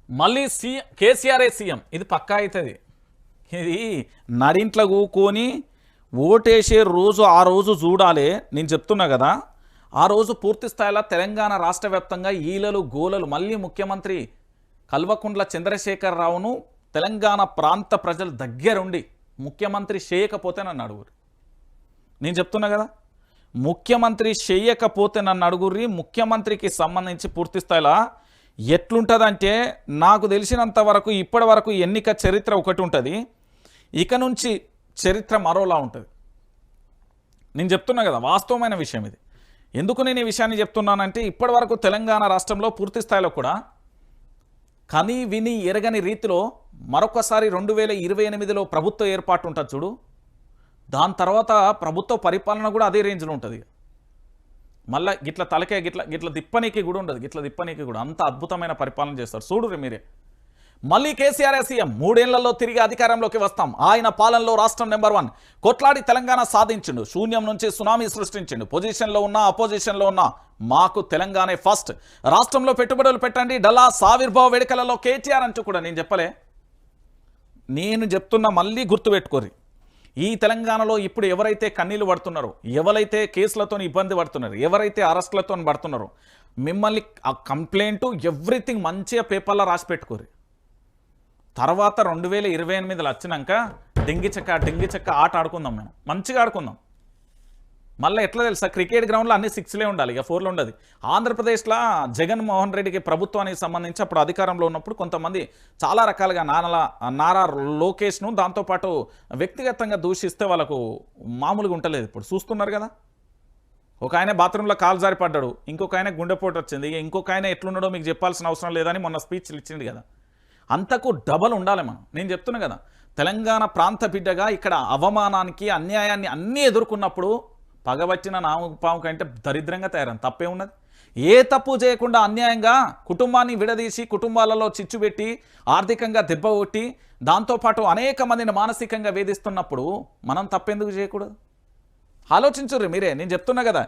మళ్ళీ కేసీఆర్ఏ సీఎం ఇది పక్కా అవుతుంది. ఇది నడింట్లో కూకొని ఓటేసే రోజు ఆ రోజు చూడాలి. నేను చెప్తున్నా కదా, ఆ రోజు పూర్తి స్థాయిలో తెలంగాణ రాష్ట్ర వ్యాప్తంగా ఈలలు గోలలు. మళ్ళీ ముఖ్యమంత్రి కల్వకుంట్ల చంద్రశేఖరరావును తెలంగాణ ప్రాంత ప్రజలు దగ్గరుండి ముఖ్యమంత్రి చేయకపోతే నన్ను అడుగురు. నేను చెప్తున్నా కదా, ముఖ్యమంత్రి చేయకపోతే నన్ను అడుగుర్రి. ముఖ్యమంత్రికి సంబంధించి పూర్తి స్థాయిలో ఎట్లుంటుందంటే, నాకు తెలిసినంత వరకు ఇప్పటి వరకు ఎన్నిక చరిత్ర ఒకటి ఉంటుంది, ఇక నుంచి చరిత్ర మరోలా ఉంటుంది. నేను చెప్తున్నా కదా, వాస్తవమైన విషయం ఇది. ఎందుకు నేను ఈ విషయాన్ని చెప్తున్నానంటే, ఇప్పటి వరకు తెలంగాణ రాష్ట్రంలో పూర్తి స్థాయిలో కూడా కని విని ఎరగని రీతిలో మరొకసారి 2028లో ప్రభుత్వ ఏర్పాటు ఉంటుంది చూడు, దాని తర్వాత ప్రభుత్వ పరిపాలన కూడా అదే రేంజ్లో ఉంటుంది. మళ్ళీ గిట్ల తలకే గిట్ల దిప్పనీకి కూడా ఉండదు, గిట్ల దిప్పనీకి కూడా అంత అద్భుతమైన పరిపాలన చేస్తారు. చూడుర్రి మీరే. మళ్ళీ కేసీఆర్ సీఎం 3 ఏళ్లలో తిరిగి అధికారంలోకి వస్తాం. ఆయన పాలనలో రాష్ట్రం నెంబర్ 1 కొట్లాడి తెలంగాణ సాధించిండు. శూన్యం నుంచి సునామీ సృష్టించిండు. పొజిషన్లో ఉన్నా అపోజిషన్లో ఉన్నా మాకు తెలంగాణే ఫస్ట్. రాష్ట్రంలో పెట్టుబడులు పెట్టండి. డలా ఆవిర్భావ వేడుకలలో కేటీఆర్ అంటూ కూడా నేను చెప్పలే. నేను చెప్తున్నా, మళ్ళీ గుర్తుపెట్టుకోరి. ఈ తెలంగాణలో ఇప్పుడు ఎవరైతే కన్నీళ్లు పడుతున్నారో, ఎవరైతే కేసులతో ఇబ్బంది పడుతున్నారు, ఎవరైతే అరెస్టులతో పడుతున్నారో, మిమ్మల్ని ఆ కంప్లైంట్ ఎవ్రీథింగ్ మంచిగా పేపర్లో రాసి పెట్టుకోరు. తర్వాత 2028లో వచ్చినాక డింగి చెక్క ఆట ఆడుకుందాం. మేము మంచిగా ఆడుకుందాం. మళ్ళీ ఎట్లా తెలుసా, క్రికెట్ గ్రౌండ్లో అన్ని 6లే ఉండాలి, ఇక 4లో ఉండదు. ఆంధ్రప్రదేశ్లో జగన్మోహన్ రెడ్డికి ప్రభుత్వానికి సంబంధించి అప్పుడు అధికారంలో ఉన్నప్పుడు కొంతమంది చాలా రకాలుగా నారా లోకేష్ను దాంతోపాటు వ్యక్తిగతంగా దూషిస్తే వాళ్ళకు మామూలుగా ఉంటలేదు. ఇప్పుడు చూస్తున్నారు కదా, ఒక ఆయన బాత్రూంలో కాలు జారి పడ్డాడు, ఇంకొక ఆయన గుండెపోటు వచ్చింది, ఇంకొక ఆయన ఎట్లున్నాడో మీకు చెప్పాల్సిన అవసరం లేదని మొన్న స్పీచ్లు ఇచ్చింది కదా. అంతకు డబల్ ఉండాలి మనం. నేను చెప్తున్నా కదా, తెలంగాణ ప్రాంత బిడ్డగా ఇక్కడ అవమానానికి అన్యాయాన్ని అన్నీ ఎదుర్కొన్నప్పుడు పగబట్టిన నామపాము కంటే దరిద్రంగా తయారని తప్పే ఉన్నది. ఏ తప్పు చేయకుండా అన్యాయంగా కుటుంబాన్ని విడదీసి కుటుంబాలలో చిచ్చు పెట్టి ఆర్థికంగా దెబ్బ కొట్టి దాంతోపాటు అనేక మందిని మానసికంగా వేధిస్తున్నప్పుడు మనం తప్పెందుకు చేయకూడదు? ఆలోచించుర్రి మీరే. నేను చెప్తున్నా కదా,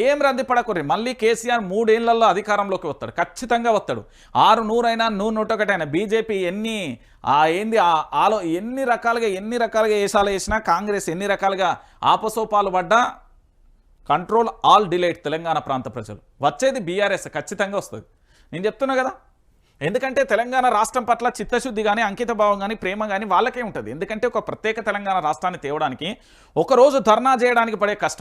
ఏం రంది పడకుర్రి. మళ్ళీ కేసీఆర్ 3 ఏళ్లలో అధికారంలోకి వస్తాడు, ఖచ్చితంగా వస్తాడు. 6 100 అయినా 100 అయినా బీజేపీ ఎన్ని రకాలుగా ఏసాలు వేసినా, కాంగ్రెస్ ఎన్ని రకాలుగా ఆపసోపాలు పడ్డా కంట్రోల్ ఆల్ డిలేట్ తెలంగాణ ప్రాంత ప్రజలు. వచ్చేది బీఆర్ఎస్ ఖచ్చితంగా వస్తుంది. నేను చెప్తున్నా కదా, ఎందుకంటే తెలంగాణ రాష్ట్రం పట్ల చిత్తశుద్ధి కానీ అంకిత భావం కానీ ప్రేమ కానీ వాళ్ళకే ఉంటుంది. ఎందుకంటే ఒక ప్రత్యేక తెలంగాణ రాష్ట్రాన్ని తేవడానికి ఒకరోజు ధర్నా చేయడానికి పడే కష్టం